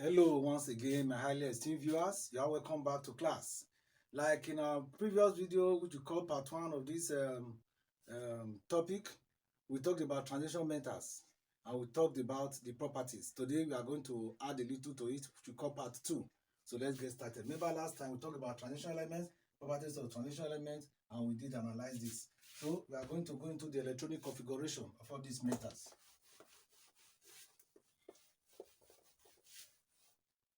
Hello, once again, my highly esteemed viewers. You are welcome back to class. Like in our previous video, which we call part one of this topic, we talked about transition metals and we talked about the properties. Today, we are going to add a little to it, which we call part two. So let's get started. Remember last time we talked about transition elements, properties of transition elements, and we did analyze this. So we are going to go into the electronic configuration of all these metals.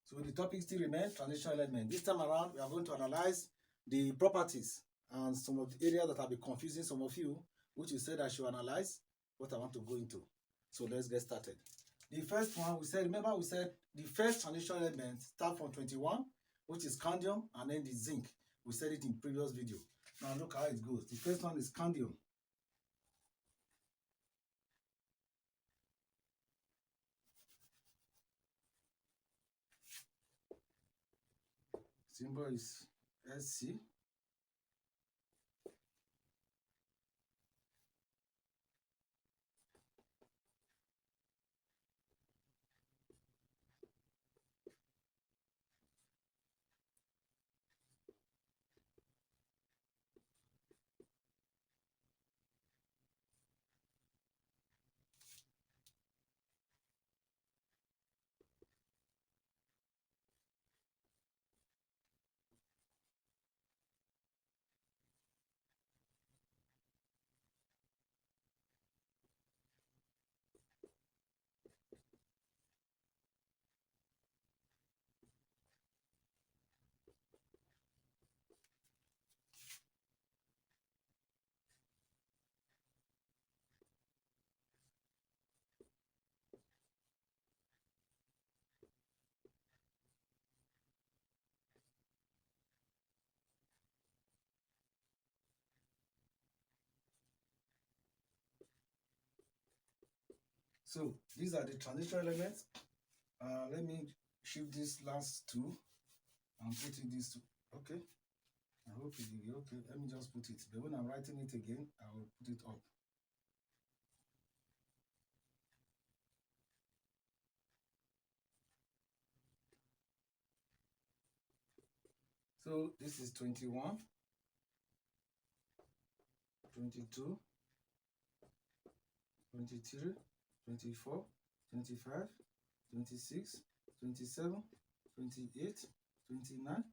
So the topic still remains transition element. This time around, we are going to analyze the properties and some of the areas that have been confusing some of you, which you said I should analyze, what I want to go into. So let's get started. The first one, remember we said the first transition element start from 21, which is scandium, and then the zinc. We said it in previous video. Now look how it goes. The first one is scandium. Symbol is SC. So these are the transition elements. Let me shift this last two and put it this two. Okay. I hope it will be okay. Let me just put it. But when I'm writing it again, I will put it up. So this is 21, 22, 23, 24, 25, 26, 27, 28, 29,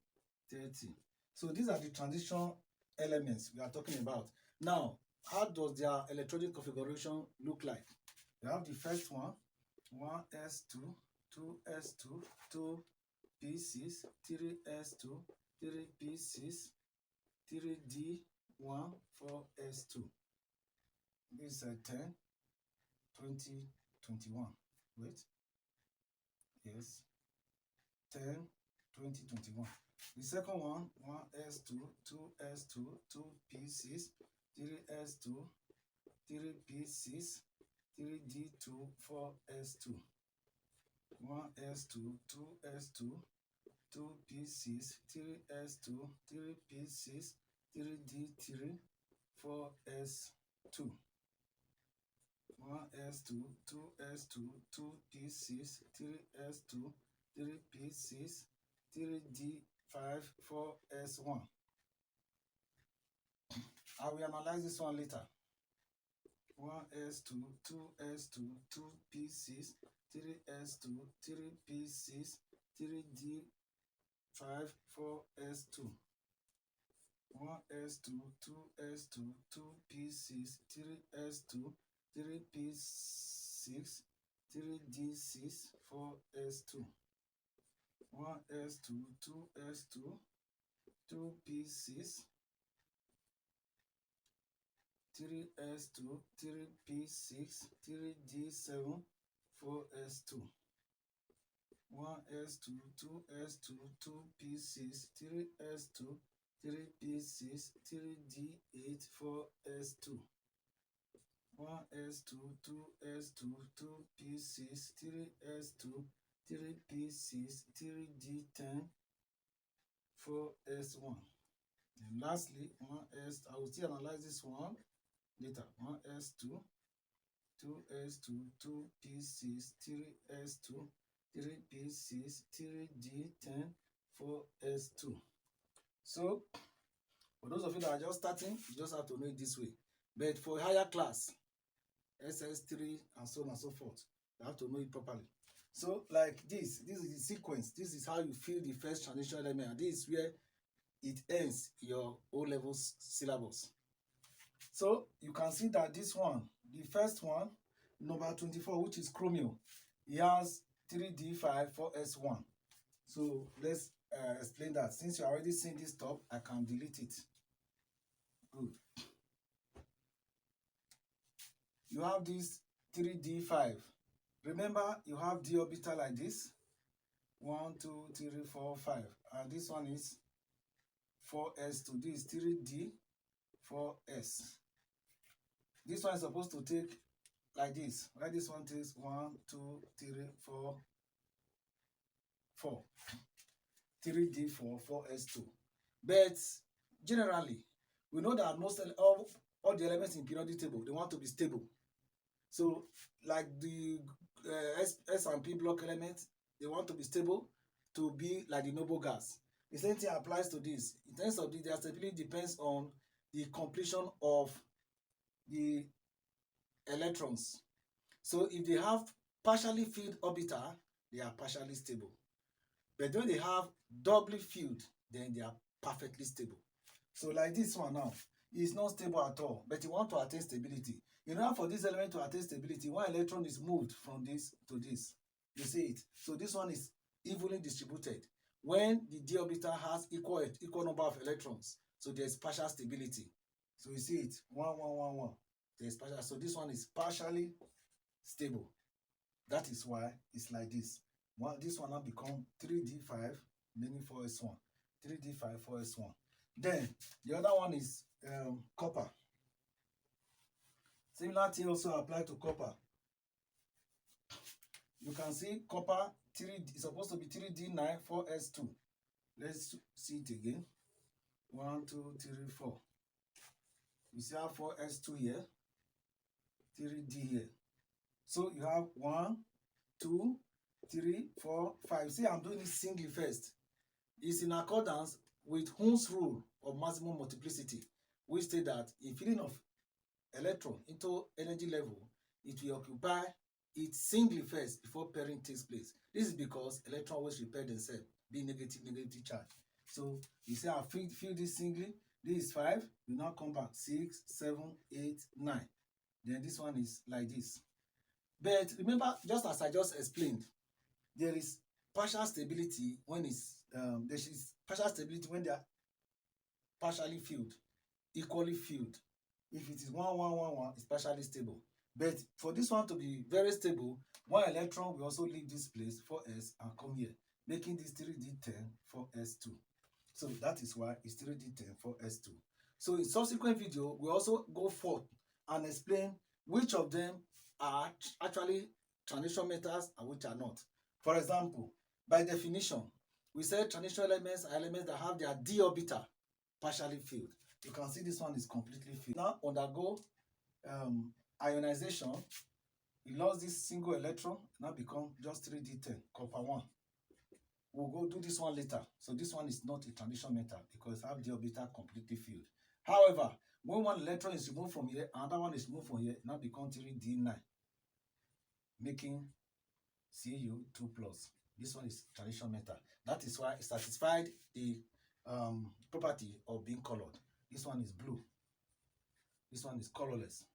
30. So these are the transition elements we are talking about. Now, how does their electronic configuration look like? We have the first one, 1s2, 2s2, 2p6, 3s2, 3p6, 3d1, 4s2. This is 10, 20, 21. Wait. Yes. 10, 20, 21. The second one, 1s2, 2s2, 2p6, 3s2, 3p6, 3d2, 4s2. 1s2, 2s2, 2p6, 3s2, 3p6, 3d3, 4s2. 1s2, 2s2, 2p6, 3s2, 3p6, 3d5, 4s1. I will analyze this one later. 1s2, 2s2, 2p6, 3s2, 3p6, 3d5, 4s2. 1s2, 2s2, 2p6, 3s2, 3p6, 3d6, 4s2. 1s2, 2s2, 2p6, 3s2, 3p6, 3d7, 4s2. 1s2, 2s2, 2p6, 3s2, 3p6, 3d8, 4s2. 1s2, 2s2, 2p6, 3s2, 3p6, 3d10, 4s1. And lastly, I will still analyze this one later. 1s2, 2s2, 2p6, 3s2, 3p6, 3d10, 4s2. So, for those of you that are just starting, you just have to know it this way. But for higher class, SS3 and so on and so forth, you have to know it properly. So, like this is the sequence. This is how you fill the first transition element. And this is where it ends your O-level syllabus. So, you can see that this one, the first one, number 24, which is chromium, it has 3d5, 4s1. So, let's explain that. Since you already seen this top, I can delete it. Good. You have this 3d5. Remember, you have d orbital like this. 1, 2, 3, 4, 5. And this one is 4s2. This is 3d, 4s. This one is supposed to take like this. Right? This one takes 1, 2, 3, 4, 4. 3d4, 4s2. But generally, we know that most all the elements in periodic table, they want to be stable. So, like the S and P block elements, they want to be stable to be like the noble gas. The same thing applies to this. In terms of their stability depends on the completion of the electrons. So, if they have partially filled orbital, they are partially stable. But when they have doubly filled, then they are perfectly stable. So, like this one now, is not stable at all, but you want to attain stability. In order for this element to attain stability, one electron is moved from this to this. You see it? So this one is evenly distributed. When the d orbital has equal number of electrons, so there's partial stability. So you see it, 1, 1, 1, 1. There's partial. So this one is partially stable. That is why it's like this. This one now become 3d5, meaning 4s1. 3d5, 4s1. Then the other one is copper. Similar thing also apply to copper. You can see copper 3 is supposed to be 3d9, 4s2. Let's see it again. 1, 2, 3, 4. You see how 4s2 here, 3d here. So you have 1, 2, 3, 4, 5. See, I'm doing it singly first. It's in accordance with Hund's rule of maximum multiplicity, which states that in filling of electron into energy level, it will occupy it singly first before pairing takes place. This is because electrons always repair themselves, being negative charge. So you see, I fill this singly. This is 5. You now come back 6, 7, 8, 9. Then this one is like this. But remember, just as I just explained, there is partial stability when there is partial stability when they are partially filled, equally filled. If it is 1, 1, 1, 1, it's partially stable. But for this one to be very stable, one electron will also leave this place, 4s, and come here, making this 3d10, 4s2. So that is why it's 3d10, 4s2. So in subsequent video, we also go forth and explain which of them are actually transition metals and which are not. For example, by definition, we said transition elements are elements that have their d orbital partially filled. You can see this one is completely filled. Now undergo ionization. It lost this single electron, now become just 3d10, copper 1. We'll go do this one later. So this one is not a transition metal because it has the orbital completely filled. However, when one electron is removed from here, another one is removed from here, now become 3d9, making Cu2+. This one is transition metal. That is why it satisfied the property of being colored. This one is blue. This one is colorless.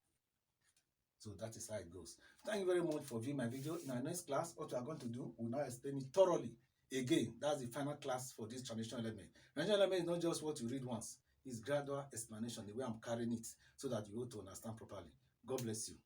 So that is how it goes. Thank you very much for viewing my video. In our next class, what we are going to do, we'll now explain it thoroughly. Again, that's the final class for this transition element. Transition element is not just what you read once. It's gradual explanation, the way I'm carrying it, so that you go to understand properly. God bless you.